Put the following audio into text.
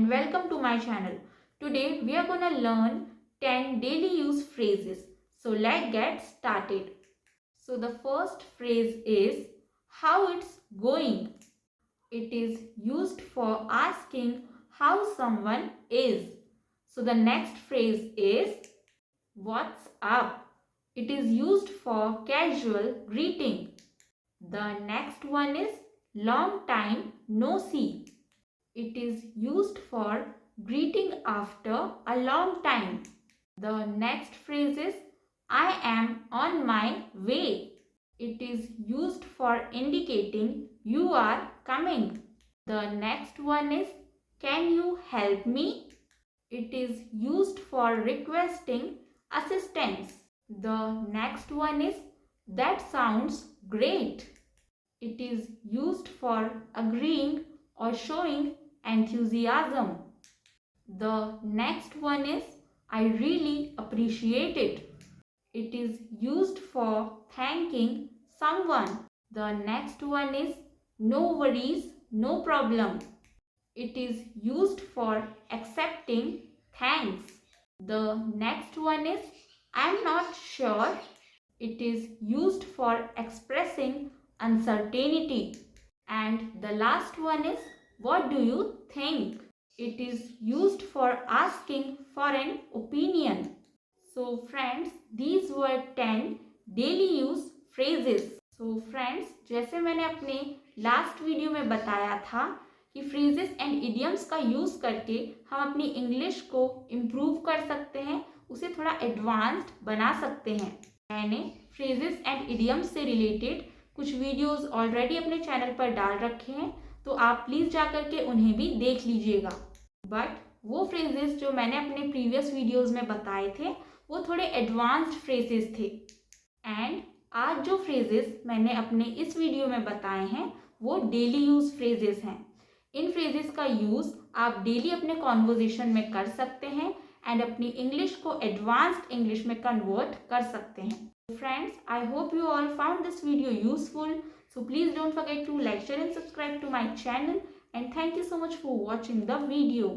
and welcome to my channel. Today we are going to learn 10 daily use phrases. So let's get started. So the first phrase is how it's going. It is used for asking how someone is. So the next phrase is what's up. It is used for casual greeting. The next one is long time no see. It is used for greeting after a long time. The next phrase is I am on my way. It is used for indicating you are coming. The next one is can you help me? It is used for requesting assistance. The next one is that sounds great. It is used for agreeing or showing enthusiasm. The next one is I really appreciate it. It is used for thanking someone. The next one is no worries, no problem. It is used for accepting thanks. The next one is I'm not sure. It is used for expressing uncertainty. And the last one is what do you think? It is used for asking for an opinion. So friends, these were 10 daily use phrases. So friends, जैसे मैंने अपने last video में बताया था कि phrases and idioms का use करके हम अपनी इंग्लिश को इम्प्रूव कर सकते हैं, उसे थोड़ा एडवांस्ड बना सकते हैं। मैंने फ्रेजेस एंड इडियम्स से रिलेटेड कुछ वीडियोस ऑलरेडी अपने चैनल पर डाल रखे हैं, तो आप प्लीज़ जा करके उन्हें भी देख लीजिएगा। बट वो फ्रेजेस जो मैंने अपने प्रीवियस वीडियोस में बताए थे वो थोड़े एडवांस्ड फ्रेजेस थे। एंड आज जो फ्रेजेस मैंने अपने इस वीडियो में बताए हैं वो डेली यूज फ्रेजेस हैं। इन फ्रेजेस का यूज़ आप डेली अपने कॉन्वर्जेशन में कर सकते हैं एंड अपनी इंग्लिश को एडवांस्ड इंग्लिश में कन्वर्ट कर सकते हैं। Friends, I hope you all found this video useful. So please don't forget to like, share and subscribe to my channel. And thank you so much for watching the video.